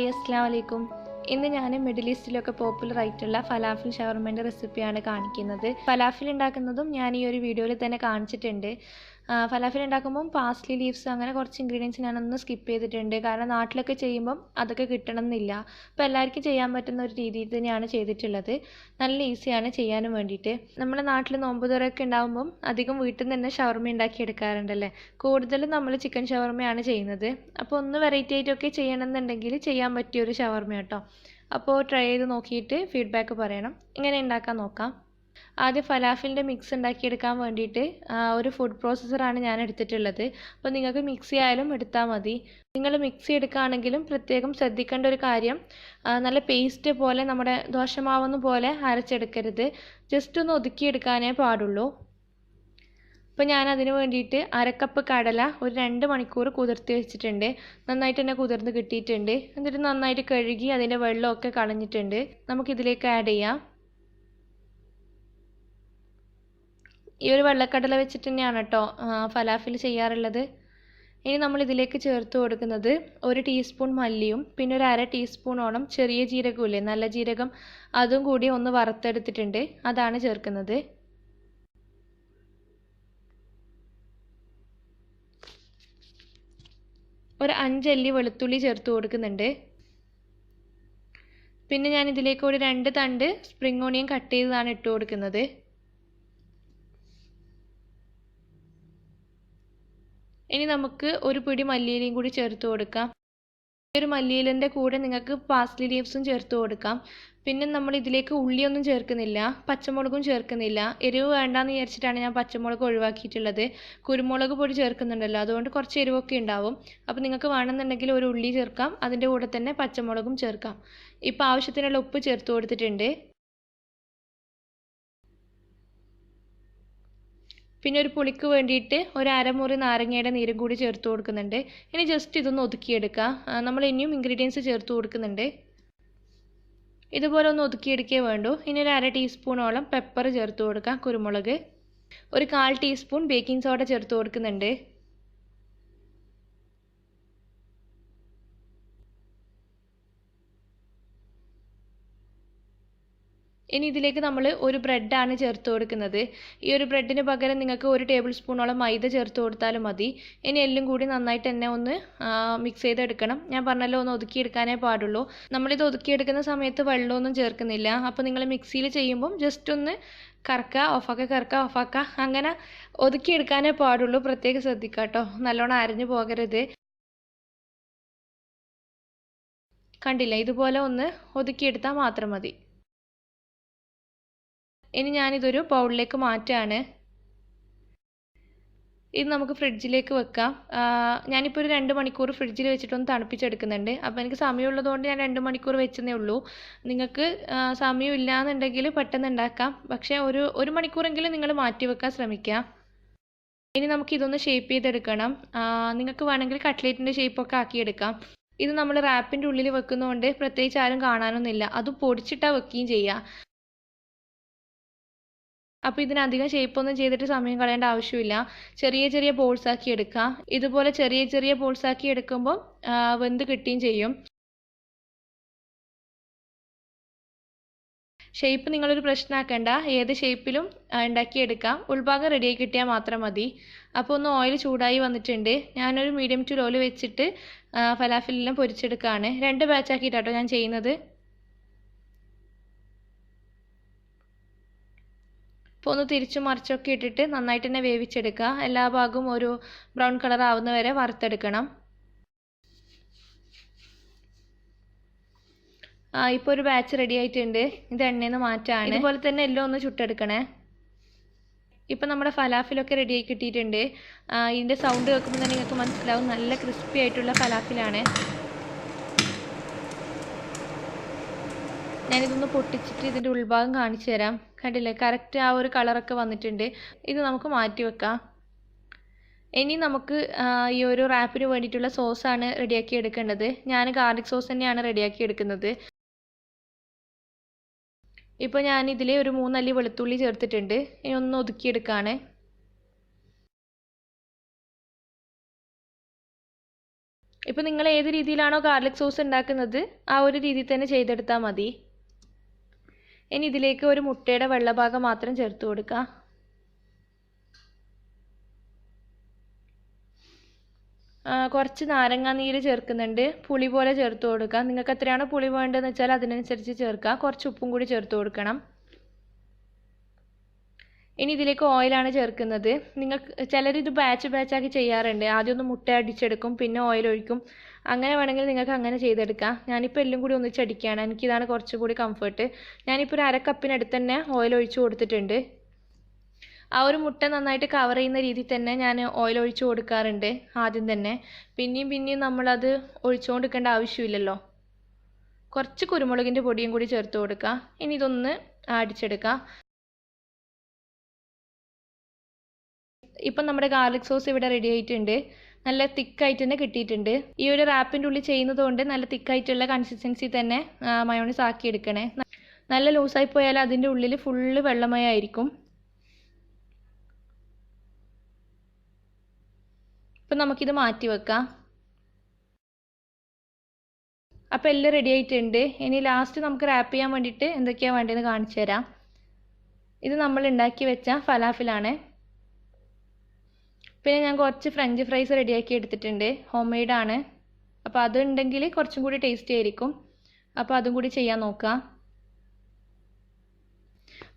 Hi അസ്സലാമു അലൈക്കും. ഇന്ന് ഞാൻ മിഡിൽ ഈസ്റ്റിലൊക്കെ പോപ്പുലർ ആയിട്ടുള്ള ഫലാഫിൽ ഷവർമേൻ്റെ റെസിപ്പിയാണ് കാണിക്കുന്നത്. ഫലാഫിൽ ഉണ്ടാക്കുന്നതും ഞാൻ ഈ ഒരു വീഡിയോയിൽ തന്നെ കാണിച്ചിട്ടുണ്ട്. ഫലാഫിൽ ഉണ്ടാക്കുമ്പം പാസ്ലി ലീവ്സ് അങ്ങനെ കുറച്ച് ഇൻഗ്രീഡിയൻസ് ഞാനൊന്ന് സ്കിപ്പ് ചെയ്തിട്ടുണ്ട്. കാരണം നാട്ടിലൊക്കെ ചെയ്യുമ്പം അതൊക്കെ കിട്ടണം എന്നില്ല. അപ്പോൾ എല്ലാവർക്കും ചെയ്യാൻ പറ്റുന്ന ഒരു രീതിയിൽ തന്നെയാണ് ചെയ്തിട്ടുള്ളത്. നല്ല ഈസിയാണ് ചെയ്യാനും വേണ്ടിയിട്ട്. നമ്മുടെ നാട്ടിൽ നോമ്പ് തുറയൊക്കെ ഉണ്ടാകുമ്പം അധികം വീട്ടിൽ നിന്ന് തന്നെ ഷവർമ ഉണ്ടാക്കി എടുക്കാറുണ്ടല്ലേ. കൂടുതലും നമ്മൾ ചിക്കൻ ഷവർമയാണ് ചെയ്യുന്നത്. അപ്പോൾ ഒന്ന് വെറൈറ്റി ആയിട്ടൊക്കെ ചെയ്യണമെന്നുണ്ടെങ്കിൽ ചെയ്യാൻ പറ്റിയൊരു ഷവർമ കേട്ടോ. അപ്പോൾ ട്രൈ ചെയ്ത് നോക്കിയിട്ട് ഫീഡ്ബാക്ക് പറയണം. ഇങ്ങനെ ഉണ്ടാക്കാൻ നോക്കാം. ആദ്യം ഫലാഫിലിൻ്റെ മിക്സ് ഉണ്ടാക്കിയെടുക്കാൻ വേണ്ടിയിട്ട് ഒരു ഫുഡ് പ്രോസസ്സറാണ് ഞാൻ എടുത്തിട്ടുള്ളത്. അപ്പോൾ നിങ്ങൾക്ക് മിക്സി ആയാലും എടുത്താൽ മതി. നിങ്ങൾ മിക്സി എടുക്കുകയാണെങ്കിലും പ്രത്യേകം ശ്രദ്ധിക്കേണ്ട ഒരു കാര്യം, നല്ല പേസ്റ്റ് പോലെ നമ്മുടെ ദോശമാവൊന്നും പോലെ അരച്ചെടുക്കരുത്. ജസ്റ്റ് ഒന്ന് ഒതുക്കിയെടുക്കാനേ പാടുള്ളൂ. അപ്പോൾ ഞാൻ അതിന് വേണ്ടിയിട്ട് അരക്കപ്പ് കടല ഒരു 2 മണിക്കൂർ കുതിർത്തി വെച്ചിട്ടുണ്ട്. നന്നായിട്ട് തന്നെ കുതിർന്ന് കിട്ടിയിട്ടുണ്ട്. എന്നിട്ട് നന്നായിട്ട് കഴുകി അതിൻ്റെ വെള്ളമൊക്കെ കളഞ്ഞിട്ടുണ്ട്. നമുക്കിതിലേക്ക് ആഡ് ചെയ്യാം. ഈ ഒരു വെള്ളക്കടല വെച്ചിട്ട് തന്നെയാണ് കേട്ടോ ഫലാഫിൽ ചെയ്യാറുള്ളത്. ഇനി നമ്മൾ ഇതിലേക്ക് ചേർത്ത് കൊടുക്കുന്നത് 1 ടീസ്പൂൺ മല്ലിയും പിന്നെ ഒരു 1/2 ടീസ്പൂണോളം ചെറിയ ജീരകമില്ലേ, നല്ല ജീരകം, അതും കൂടി ഒന്ന് വറുത്തെടുത്തിട്ടുണ്ട്. അതാണ് ചേർക്കുന്നത്. ഒരു 5 അല്ലി വെളുത്തുള്ളി ചേർത്ത് കൊടുക്കുന്നുണ്ട്. പിന്നെ ഞാൻ ഇതിലേക്ക് ഒരു 2 തണ്ട് സ്പ്രിംഗ് ഓണിയൻ കട്ട് ചെയ്തതാണ് ഇട്ട് കൊടുക്കുന്നത്. ഇനി നമുക്ക് ഒരു പിടി മല്ലിയിലയും കൂടി ചേർത്ത് കൊടുക്കാം. ഒരു മല്ലിയിലൻ്റെ കൂടെ നിങ്ങൾക്ക് പാസ്ലി ലീവ്സും ചേർത്ത് കൊടുക്കാം. പിന്നെ നമ്മൾ ഇതിലേക്ക് ഉള്ളിയൊന്നും ചേർക്കുന്നില്ല, പച്ചമുളകും ചേർക്കുന്നില്ല. എരിവ് വേണ്ടാന്ന് വിചാരിച്ചിട്ടാണ് ഞാൻ പച്ചമുളക് ഒഴിവാക്കിയിട്ടുള്ളത്. കുരുമുളക് പൊടി ചേർക്കുന്നുണ്ടല്ലോ, അതുകൊണ്ട് കുറച്ച് എരിവൊക്കെ ഉണ്ടാവും. അപ്പോൾ നിങ്ങൾക്ക് വേണമെന്നുണ്ടെങ്കിൽ ഒരു ഉള്ളി ചേർക്കാം, അതിൻ്റെ കൂടെ തന്നെ പച്ചമുളകും ചേർക്കാം. ഇപ്പോൾ ആവശ്യത്തിനുള്ള ഉപ്പ് ചേർത്ത് കൊടുത്തിട്ടുണ്ട്. പിന്നെ ഒരു പുളിക്ക് വേണ്ടിയിട്ട് ഒരു 1/2 മുറി നാരങ്ങയുടെ നീരും കൂടി ചേർത്ത് കൊടുക്കുന്നുണ്ട്. ഇനി ജസ്റ്റ് ഇതൊന്ന് ഒതുക്കിയെടുക്കാം. നമ്മൾ ഇനിയും ഇൻഗ്രീഡിയൻസ് ചേർത്ത് കൊടുക്കുന്നുണ്ട്. ഇതുപോലെ ഒന്ന് ഒതുക്കിയെടുക്കേ വേണ്ടൂ. ഇനി ഒരു 1/2 ടീസ്പൂണോളം പെപ്പർ ചേർത്ത് കൊടുക്കാം, കുരുമുളക്. ഒരു 1/4 ടീസ്പൂൺ ബേക്കിംഗ് സോഡ ചേർത്ത് കൊടുക്കുന്നുണ്ട്. ഇനി ഇതിലേക്ക് നമ്മൾ ഒരു ബ്രെഡാണ് ചേർത്ത് കൊടുക്കുന്നത്. ഈ ഒരു ബ്രെഡിന് പകരം നിങ്ങൾക്ക് 1 ടേബിൾ സ്പൂണോളം മൈദ ചേർത്ത് കൊടുത്താലും മതി. ഇനി എല്ലാം കൂടി നന്നായിട്ട് തന്നെ ഒന്ന് മിക്സ് ചെയ്തെടുക്കണം. ഞാൻ പറഞ്ഞല്ലോ, ഒന്ന് ഒതുക്കിയെടുക്കാനേ പാടുള്ളൂ. നമ്മളിത് ഒതുക്കിയെടുക്കുന്ന സമയത്ത് വെള്ളമൊന്നും ചേർക്കുന്നില്ല. അപ്പോൾ നിങ്ങൾ മിക്സിയിൽ ചെയ്യുമ്പം ജസ്റ്റ് ഒന്ന് കറക്കുക, ഓഫാക്കുക, കറക്കുക, ഓഫാക്കുക, അങ്ങനെ ഒതുക്കിയെടുക്കാനേ പാടുള്ളൂ. പ്രത്യേകം ശ്രദ്ധിക്കുക കേട്ടോ, നല്ലോണം അരഞ്ഞു പോകരുത്. കണ്ടില്ല, ഇതുപോലെ ഒന്ന് ഒതുക്കിയെടുത്താൽ മാത്രം മതി. ഇനി ഞാനിതൊരു ബൗളിലേക്ക് മാറ്റുകയാണ്. ഇത് നമുക്ക് ഫ്രിഡ്ജിലേക്ക് വെക്കാം. ഞാനിപ്പോൾ ഒരു 2 മണിക്കൂർ ഫ്രിഡ്ജിൽ വെച്ചിട്ടൊന്ന് തണുപ്പിച്ചെടുക്കുന്നുണ്ട്. അപ്പോൾ എനിക്ക് സമയമുള്ളതുകൊണ്ട് ഞാൻ 2 മണിക്കൂർ വെച്ചതേ ഉള്ളൂ. നിങ്ങൾക്ക് സമയമില്ല എന്നുണ്ടെങ്കിൽ പെട്ടെന്ന് ഉണ്ടാക്കാം. പക്ഷേ ഒരു മണിക്കൂറെങ്കിലും നിങ്ങൾ മാറ്റി വെക്കാൻ ശ്രമിക്കുക. ഇനി നമുക്കിതൊന്ന് ഷേപ്പ് ചെയ്തെടുക്കണം. നിങ്ങൾക്ക് വേണമെങ്കിൽ കട്ട്ലേറ്റിൻ്റെ ഷേപ്പൊക്കെ ആക്കിയെടുക്കാം. ഇത് നമ്മൾ റാപ്പിൻ്റെ ഉള്ളിൽ വെക്കുന്നതുകൊണ്ട് പ്രത്യേകിച്ച് ആരും കാണാനൊന്നുമില്ല. അതും പൊടിച്ചിട്ടാണ് വെക്കുകയും ചെയ്യുക. അപ്പോൾ ഇതിനധികം ഷേപ്പൊന്നും ചെയ്തിട്ട് സമയം കളയേണ്ട ആവശ്യമില്ല. ചെറിയ ചെറിയ ബോൾസ് ആക്കി എടുക്കുക. ഇതുപോലെ ചെറിയ ചെറിയ ബോൾസ് ആക്കി എടുക്കുമ്പോൾ വെന്ത് കിട്ടുകയും ചെയ്യും. ഷേപ്പ് നിങ്ങളൊരു പ്രശ്നമാക്കേണ്ട, ഏത് ഷേപ്പിലും ഉണ്ടാക്കിയെടുക്കാം. ഉൾഭാഗം റെഡിയായി കിട്ടിയാൽ മാത്രം മതി. അപ്പോൾ ഒന്ന് ഓയിൽ ചൂടായി വന്നിട്ടുണ്ട്. ഞാനൊരു മീഡിയം ടു ലോയിൽ വെച്ചിട്ട് ഫലാഫിലെല്ലാം പൊരിച്ചെടുക്കുകയാണ്. 2 ബാച്ചാക്കിയിട്ടാട്ടോ ഞാൻ ചെയ്യുന്നത്. അപ്പോൾ ഒന്ന് തിരിച്ചും മറിച്ചൊക്കെ ഇട്ടിട്ട് നന്നായിട്ട് തന്നെ വേവിച്ചെടുക്കുക. എല്ലാ ഭാഗവും ഒരു ബ്രൗൺ കളർ ആവുന്ന വരെ വറുത്തെടുക്കണം. ഇപ്പോൾ ഒരു ബാച്ച് റെഡി ആയിട്ടുണ്ട്. ഇത് എണ്ണയിൽ നിന്ന് മാറ്റാണ്. ഇതുപോലെ തന്നെ എല്ലാം ഒന്ന് ചുട്ടെടുക്കണേ. ഇപ്പം നമ്മുടെ ഫലാഫിലൊക്കെ റെഡിയായി കിട്ടിയിട്ടുണ്ട്. ഇതിൻ്റെ സൗണ്ട് കേൾക്കുമ്പോൾ തന്നെ നിങ്ങൾക്ക് മനസ്സിലാവും, നല്ല ക്രിസ്പി ആയിട്ടുള്ള ഫലാഫിലാണ്. ഞാനിതൊന്ന് പൊട്ടിച്ചിട്ട് ഇതിൻ്റെ ഉൾഭാഗം കാണിച്ചു തരാം. കണ്ടില്ലേ, കറക്റ്റ് ആ ഒരു കളറൊക്കെ വന്നിട്ടുണ്ട്. ഇത് നമുക്ക് മാറ്റി വെക്കാം. ഇനി നമുക്ക് ഈ ഒരു റാപ്പിന് വേണ്ടിയിട്ടുള്ള സോസാണ് റെഡിയാക്കി എടുക്കേണ്ടത്. ഞാൻ ഗാർലിക് സോസ് തന്നെയാണ് റെഡിയാക്കി എടുക്കുന്നത്. ഇപ്പോൾ ഞാനിതിൽ ഒരു 3 അല്ലി വെളുത്തുള്ളി ചേർത്തിട്ടുണ്ട്. ഇനി ഒന്ന് ഒതുക്കിയെടുക്കുകയാണ്. ഇപ്പോൾ നിങ്ങൾ ഏത് രീതിയിലാണോ ഗാർലിക് സോസ് ഉണ്ടാക്കുന്നത് ആ ഒരു രീതിയിൽ തന്നെ ചെയ്തെടുത്താൽ മതി. ഇനി ഇതിലേക്ക് ഒരു മുട്ടയുടെ വെള്ളഭാഗം മാത്രം ചേർത്ത് കൊടുക്കുക. കുറച്ച് നാരങ്ങാനീര് ചേർക്കുന്നുണ്ട്. പുളി പോലെ ചേർത്ത് കൊടുക്കുക. നിങ്ങൾക്ക് എത്രയാണോ പുളി വേണ്ടതെന്ന് വെച്ചാൽ അതിനനുസരിച്ച് ചേർക്കുക. കുറച്ച് ഉപ്പും കൂടി ചേർത്ത് കൊടുക്കണം. ഇനി ഇതിലേക്ക് ഓയിലാണ് ചേർക്കുന്നത്. ചിലർ ഇത് ബാച്ചാക്കി ചെയ്യാറുണ്ട്. ആദ്യം ഒന്ന് മുട്ട അടിച്ചെടുക്കും, പിന്നെ ഓയിൽ ഒഴിക്കും. അങ്ങനെ വേണമെങ്കിൽ നിങ്ങൾക്ക് അങ്ങനെ ചെയ്തെടുക്കാം. ഞാനിപ്പോൾ എല്ലാം കൂടി ഒന്നിച്ചടിക്കുകയാണ്. എനിക്കിതാണ് കുറച്ചുകൂടി കംഫർട്ട്. ഞാനിപ്പോൾ ഒരു 1/2 കപ്പിനടുത്ത് തന്നെ ഓയിൽ ഒഴിച്ച് കൊടുത്തിട്ടുണ്ട്. ആ ഒരു മുട്ട നന്നായിട്ട് കവർ ചെയ്യുന്ന രീതിയിൽ തന്നെ ഞാൻ ഓയിൽ ഒഴിച്ച് കൊടുക്കാറുണ്ട് ആദ്യം തന്നെ. പിന്നെയും നമ്മളത് ഒഴിച്ചുകൊണ്ടിരിക്കേണ്ട ആവശ്യമില്ലല്ലോ. കുറച്ച് കുരുമുളകിൻ്റെ പൊടിയും കൂടി ചേർത്ത് കൊടുക്കുക. ഇനി ഇതൊന്ന് അടിച്ചെടുക്കുക. ഇപ്പം നമ്മുടെ ഗാർലിക് സോസ് ഇവിടെ റെഡി ആയിട്ടുണ്ട്. നല്ല തിക്കായിട്ട് തന്നെ കിട്ടിയിട്ടുണ്ട്. ഈ ഒരു റാപ്പിൻ്റെ ഉള്ളിൽ ചെയ്യുന്നത് കൊണ്ട് നല്ല തിക്കായിട്ടുള്ള കൺസിസ്റ്റൻസി തന്നെ മയോണൈസ് ആക്കി എടുക്കണേ. നല്ല ലൂസായി പോയാൽ അതിൻ്റെ ഉള്ളിൽ ഫുള്ള് വെള്ളമയമായിരിക്കും. ഇപ്പം നമുക്കിത് മാറ്റി വെക്കാം. അപ്പോൾ എല്ലാം റെഡി ആയിട്ടുണ്ട്. ഇനി ലാസ്റ്റ് നമുക്ക് റാപ്പ് ചെയ്യാൻ വേണ്ടിയിട്ട് എന്തൊക്കെയാണ് വേണ്ടതെന്ന് കാണിച്ചു തരാം. ഇത് നമ്മൾ ഉണ്ടാക്കി വെച്ച ഫലാഫിലാണ്. പിന്നെ ഞാൻ കുറച്ച് ഫ്രഞ്ച് ഫ്രൈസ് റെഡിയാക്കി എടുത്തിട്ടുണ്ട്. ഹോം മെയ്ഡാണ്. അപ്പോൾ അതുണ്ടെങ്കിൽ കുറച്ചും കൂടി ടേസ്റ്റി ആയിരിക്കും. അപ്പോൾ അതും കൂടി ചെയ്യാൻ നോക്കുക.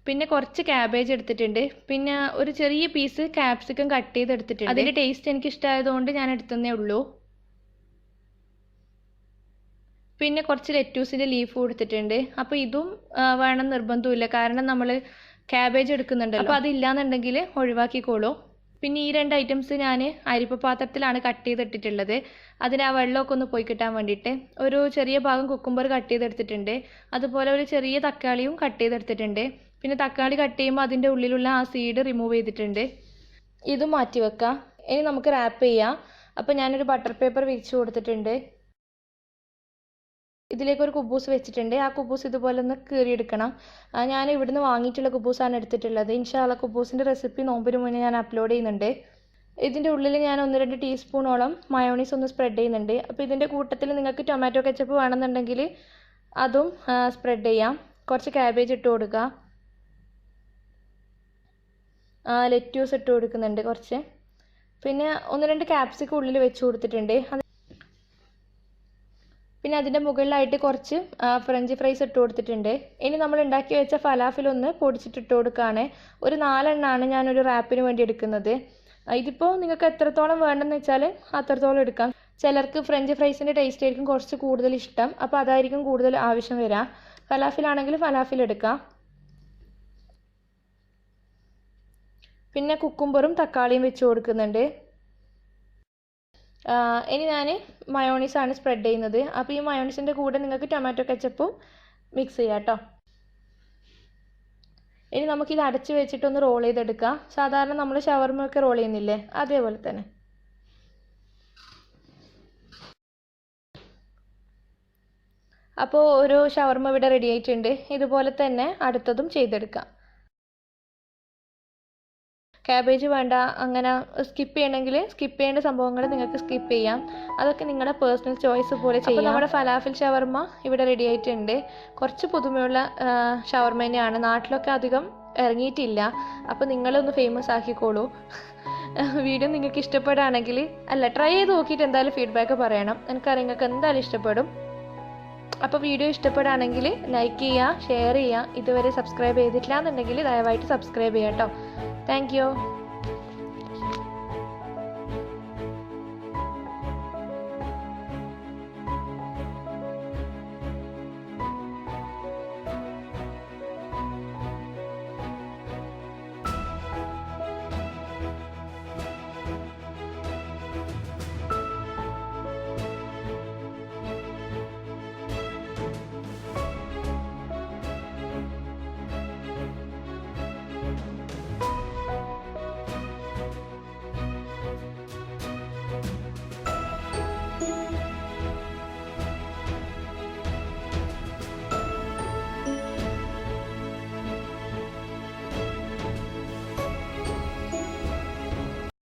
പിന്നെ കുറച്ച് ക്യാബേജ് എടുത്തിട്ടുണ്ട്. പിന്നെ ഒരു ചെറിയ പീസ് ക്യാപ്സിക്കം കട്ട് ചെയ്ത് എടുത്തിട്ടുണ്ട്. അതിൻ്റെ ടേസ്റ്റ് എനിക്ക് ഇഷ്ടമായതുകൊണ്ട് ഞാൻ എടുത്തതേ ഉള്ളൂ. പിന്നെ കുറച്ച് ലെറ്റൂസിൻ്റെ ലീഫ് കൊടുത്തിട്ടുണ്ട്. അപ്പോൾ ഇതും വേണം നിർബന്ധമില്ല, കാരണം നമ്മൾ ക്യാബേജ് എടുക്കുന്നുണ്ടല്ലോ. അപ്പോൾ അതില്ലാന്നുണ്ടെങ്കിൽ ഒഴിവാക്കിക്കോളൂ. പിന്നെ ഈ 2 ഐറ്റംസ് ഞാൻ അരിപ്പ പാത്രത്തിലാണ് കട്ട് ചെയ്തിട്ടിട്ടുള്ളത്. അതിന് ആ വെള്ളമൊക്കെ ഒന്ന് പോയി കിട്ടാൻ വേണ്ടിയിട്ട്. ഒരു ചെറിയ ഭാഗം കുക്കുംബർ കട്ട് ചെയ്തെടുത്തിട്ടുണ്ട്. അതുപോലെ ഒരു ചെറിയ തക്കാളിയും കട്ട് ചെയ്തെടുത്തിട്ടുണ്ട്. പിന്നെ തക്കാളി കട്ട് ചെയ്യുമ്പോൾ അതിൻ്റെ ഉള്ളിലുള്ള ആ സീഡ് റിമൂവ് ചെയ്തിട്ടുണ്ട്. ഇതും മാറ്റി വെക്കാം. ഇനി നമുക്ക് റാപ്പ് ചെയ്യാം. അപ്പോൾ ഞാനൊരു ബട്ടർ പേപ്പർ വിരിച്ച് കൊടുത്തിട്ടുണ്ട്. ഇതിലേക്ക് ഒരു കുബൂസ് വെച്ചിട്ടുണ്ട്. ആ കുബൂസ് ഇതുപോലെ ഒന്ന് കീറിയെടുക്കണം. ഞാൻ ഇവിടുന്ന് വാങ്ങിയിട്ടുള്ള കുബൂസാണ് എടുത്തിട്ടുള്ളത്. ഇൻഷാല്ല കുബൂസിൻ്റെ റെസിപ്പി നോമ്പിന് മുന്നേ ഞാൻ അപ്ലോഡ് ചെയ്യുന്നുണ്ട്. ഇതിൻ്റെ ഉള്ളിൽ ഞാൻ 1-2 ടീസ്പൂണോളം മയോണൈസ് ഒന്ന് സ്പ്രെഡ് ചെയ്യുന്നുണ്ട്. അപ്പോൾ ഇതിൻ്റെ കൂട്ടത്തിൽ നിങ്ങൾക്ക് ടൊമാറ്റോ കെച്ചപ്പ് വേണമെന്നുണ്ടെങ്കിൽ അതും സ്പ്രെഡ് ചെയ്യാം. കുറച്ച് ക്യാബേജ് ഇട്ട് കൊടുക്കുക. ലെറ്റ്യൂസ് ഇട്ട് കൊടുക്കുന്നുണ്ട് കുറച്ച്. പിന്നെ 1-2 ക്യാപ്സിക്കം ഉള്ളിൽ വെച്ച് കൊടുത്തിട്ടുണ്ട്. പിന്നെ അതിൻ്റെ മുകളിലായിട്ട് കുറച്ച് ഫ്രഞ്ച് ഫ്രൈസ് ഇട്ട് കൊടുത്തിട്ടുണ്ട്. ഇനി നമ്മൾ ഉണ്ടാക്കി വെച്ച ഫലാഫിലൊന്ന് പൊടിച്ചിട്ടിട്ട് കൊടുക്കുകയാണ്. ഒരു 4 എണ്ണമാണ് ഞാനൊരു റാപ്പിന് വേണ്ടി എടുക്കുന്നത്. ഇതിപ്പോൾ നിങ്ങൾക്ക് എത്രത്തോളം വേണമെന്ന് വെച്ചാൽ അത്രത്തോളം എടുക്കാം. ചിലർക്ക് ഫ്രഞ്ച് ഫ്രൈസിൻ്റെ ടേസ്റ്റ് ആയിരിക്കും കുറച്ച് കൂടുതൽ ഇഷ്ടം. അപ്പോൾ അതായിരിക്കും കൂടുതൽ ആവശ്യം വരിക. ഫലാഫിലാണെങ്കിൽ ഫലാഫിൽ എടുക്കാം. പിന്നെ കുക്കുംബറും തക്കാളിയും വെച്ച് കൊടുക്കുന്നുണ്ട്. ഇനി ഞാൻ മയോണൈസാണ് സ്പ്രെഡ് ചെയ്യുന്നത്. അപ്പോൾ ഈ മയോണൈസിൻ്റെ കൂടെ നിങ്ങൾക്ക് ടൊമാറ്റോ കെച്ചപ്പും മിക്സ് ചെയ്യാം കേട്ടോ. ഇനി നമുക്കിത് അടച്ച് വെച്ചിട്ടൊന്ന് റോൾ ചെയ്തെടുക്കാം. സാധാരണ നമ്മൾ ഷവർമയൊക്കെ റോൾ ചെയ്യുന്നില്ലേ, അതേപോലെ തന്നെ. അപ്പോൾ ഒരു ഷവർമ ഇവിടെ റെഡി ആയിട്ടുണ്ട്. ഇതുപോലെ തന്നെ അടുത്തതും ചെയ്തെടുക്കാം. ക്യാബേജ് വേണ്ട, അങ്ങനെ സ്കിപ്പ് ചെയ്യണമെങ്കിൽ സ്കിപ്പ് ചെയ്യേണ്ട സംഭവങ്ങൾ നിങ്ങൾക്ക് സ്കിപ്പ് ചെയ്യാം. അതൊക്കെ നിങ്ങളുടെ പേഴ്സണൽ ചോയ്സ് പോലെ ചെയ്യാം. നമ്മുടെ ഫലാഫിൽ ഷവർമ ഇവിടെ റെഡി ആയിട്ടുണ്ട്. കുറച്ച് പുതുമയുള്ള ഷവർമ തന്നെയാണ്. നാട്ടിലൊക്കെ അധികം ഇറങ്ങിയിട്ടില്ല. അപ്പോൾ നിങ്ങളൊന്ന് ഫേമസ് ആക്കിക്കോളൂ. വീഡിയോ നിങ്ങൾക്ക് ഇഷ്ടപ്പെടുകയാണെങ്കിൽ ട്രൈ ചെയ്ത് നോക്കിയിട്ട് എന്തായാലും ഫീഡ്ബാക്ക് പറയണം. എനിക്കറിയാം നിങ്ങൾക്ക് എന്തായാലും ഇഷ്ടപ്പെടും. അപ്പോൾ വീഡിയോ ഇഷ്ടപ്പെടുകയാണെങ്കിൽ ലൈക്ക് ചെയ്യുക, ഷെയർ ചെയ്യുക. ഇതുവരെ സബ്സ്ക്രൈബ് ചെയ്തിട്ടില്ല എന്നുണ്ടെങ്കിൽ ദയവായിട്ട് സബ്സ്ക്രൈബ് ചെയ്യാം കേട്ടോ. Thank you.